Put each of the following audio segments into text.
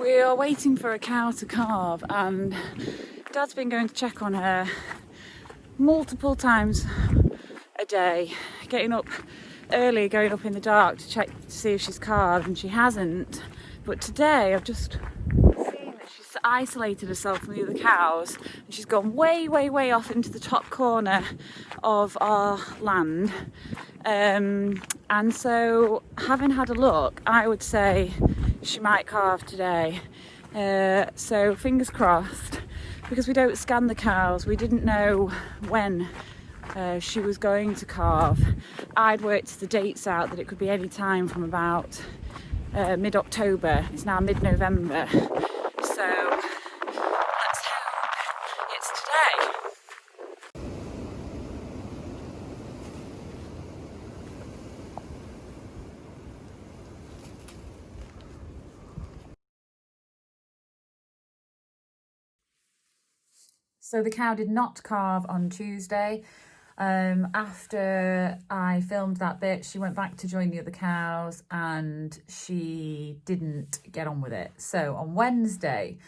We are waiting for a cow to calve, and Dad's been going to check on her multiple times a day, getting up early, going up in the dark to check to see if she's calved, and she hasn't. But today I've just seen that she's isolated herself from the other cows, and she's gone way off into the top corner of our land. And so, having had a look, I would say she might calve today. So fingers crossed, because we don't scan the cows, we didn't know when she was going to calve. I'd worked the dates out that it could be any time from about mid-October. It's now mid-November, so let's hope it's today. So the cow did not calve on Tuesday. After I filmed that bit, she went back to join the other cows and she didn't get on with it. So on Wednesday,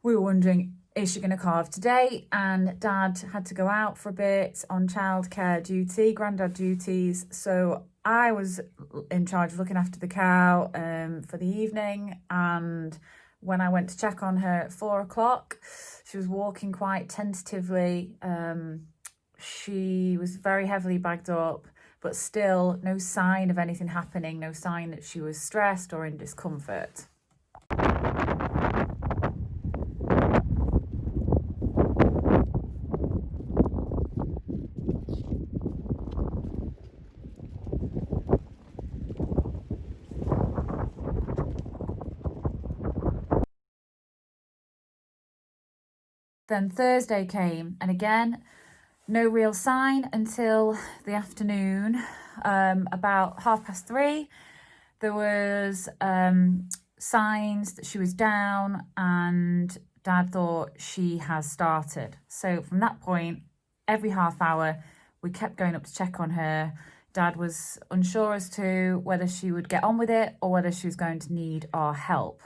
we were wondering, is she going to calve today? And Dad had to go out for a bit on childcare duty, granddad duties. So I was in charge of looking after the cow for the evening. And when I went to check on her at 4 o'clock, she was walking quite tentatively. She was very heavily bagged up, but still no sign of anything happening, no sign that she was stressed or in discomfort. Then Thursday came, and again, no real sign until the afternoon. About 3:30, there was signs that she was down, and Dad thought she has started. So from that point, every half hour, we kept going up to check on her. Dad was unsure as to whether she would get on with it or whether she was going to need our help.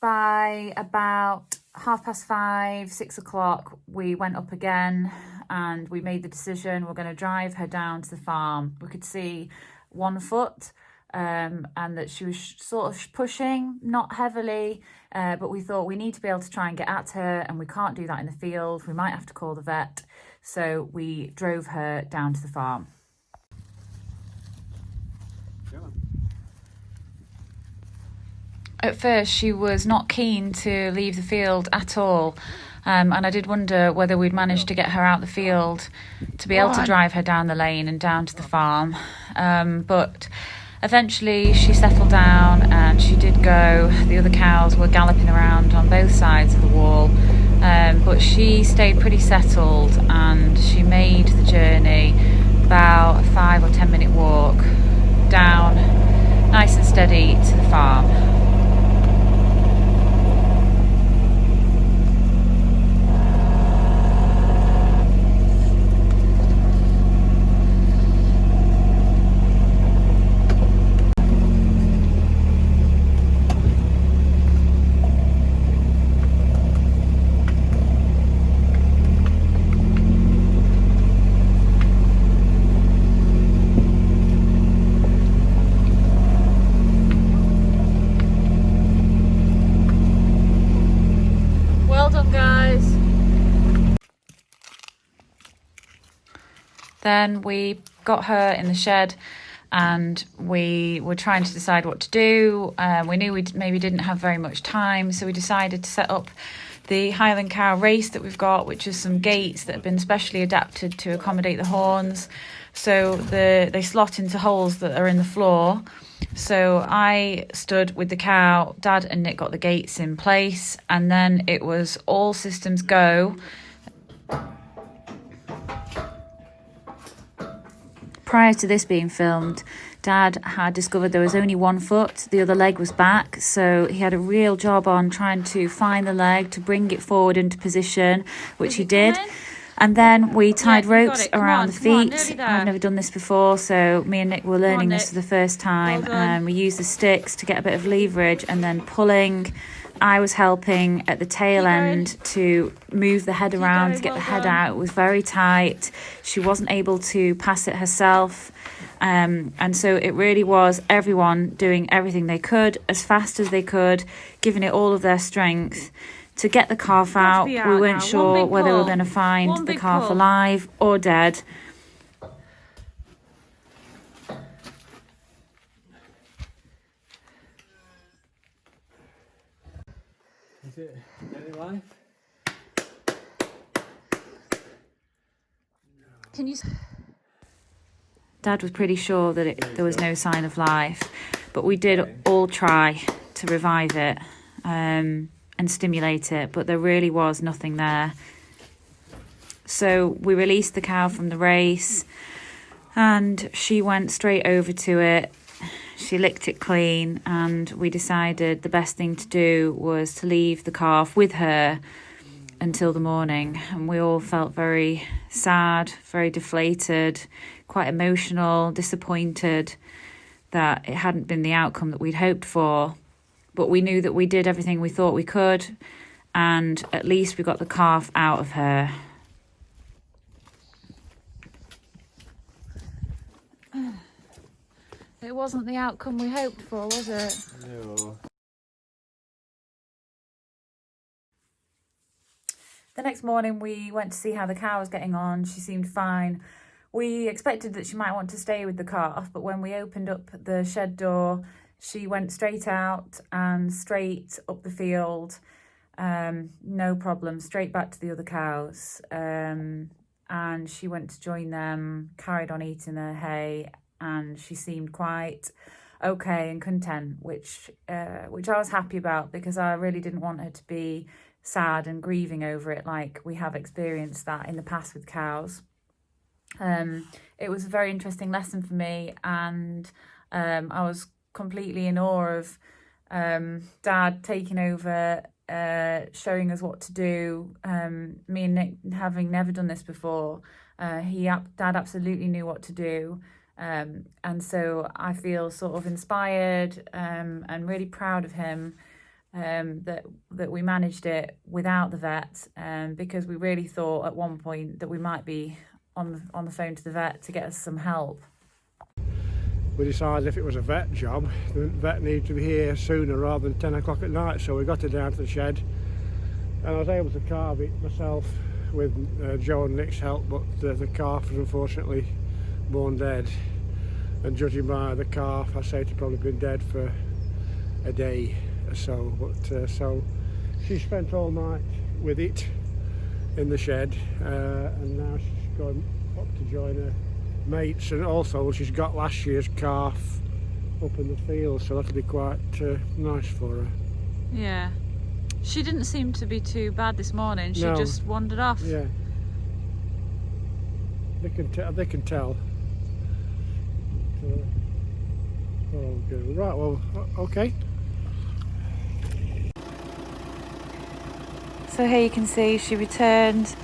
By about 5:30, 6 o'clock, we went up again and we made the decision we're going to drive her down to the farm. We could see 1 foot and that she was sort of pushing, not heavily, but we thought we need to be able to try and get at her, and we can't do that in the field. We might have to call the vet. So we drove her down to the farm. At first, she was not keen to leave the field at all, and I did wonder whether we'd manage to get her out the field to be able to drive her down the lane and down to the farm. But eventually she settled down and she did go. The other cows were galloping around on both sides of the wall, but she stayed pretty settled and she made the journey, about a 5 or 10 minute walk down, nice and steady, to the farm. Then we got her in the shed and we were trying to decide what to do. We knew we maybe didn't have very much time, so we decided to set up the Highland cow race that we've got, which is some gates that have been specially adapted to accommodate the horns. So they slot into holes that are in the floor. So I stood with the cow, Dad and Nick got the gates in place, and then it was all systems go. Prior to this being filmed, Dad had discovered there was only 1 foot, the other leg was back, so he had a real job on trying to find the leg to bring it forward into position, which he did. And then we tied ropes around the feet. I've never done this before, so me and Nick were learning this for the first time. And we used the sticks to get a bit of leverage and then pulling. I was helping at the tail end to move the head around, to get the head out. It was very tight. She wasn't able to pass it herself. And so it really was everyone doing everything they could, as fast as they could, giving it all of their strength to get the calf out. We weren't sure whether we were going to find the calf alive or dead. Is it any life? Can you? Dad was pretty sure that there was no sign of life, but we did all try to revive it and stimulate it, but there really was nothing there. So we released the cow from the race and she went straight over to it. She licked it clean, and we decided the best thing to do was to leave the calf with her until the morning. And we all felt very sad, very deflated, quite emotional, disappointed that it hadn't been the outcome that we'd hoped for. But we knew that we did everything we thought we could, and at least we got the calf out of her. It wasn't the outcome we hoped for, was it? No. The next morning we went to see how the cow was getting on. She seemed fine. We expected that she might want to stay with the calf, but when we opened up the shed door, she went straight out and straight up the field. No problem, straight back to the other cows. And she went to join them, carried on eating her hay, and she seemed quite okay and content, which I was happy about, because I really didn't want her to be sad and grieving over it like we have experienced that in the past with cows. It was a very interesting lesson for me, and I was completely in awe of Dad taking over, showing us what to do. Me and Nick having never done this before, Dad absolutely knew what to do. And so I feel sort of inspired and really proud of him that we managed it without the vet, because we really thought at one point that we might be on the phone to the vet to get us some help. We decided if it was a vet job, the vet needed to be here sooner rather than 10 o'clock at night, so we got it down to the shed and I was able to carve it myself with Joe and Nick's help, but the calf was unfortunately born dead, and judging by the calf I say it's probably been dead for a day or so, but so she spent all night with it in the shed, and now she's gone up to join her mates, and also she's got last year's calf up in the field, so that'll be quite nice for her. Yeah, she didn't seem to be too bad this morning. She just wandered off. Yeah, they can tell. Oh, good. Right, well, okay. So here you can see she returned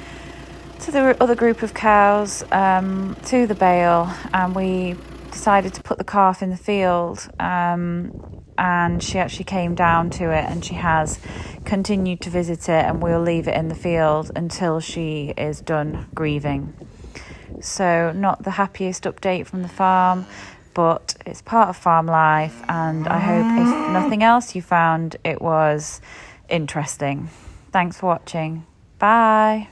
to the other group of cows, to the bale, and we decided to put the calf in the field, and she actually came down to it, and she has continued to visit it, and we'll leave it in the field until she is done grieving. So not the happiest update from the farm, but it's part of farm life, and I hope if nothing else you found it was interesting. Thanks for watching. Bye.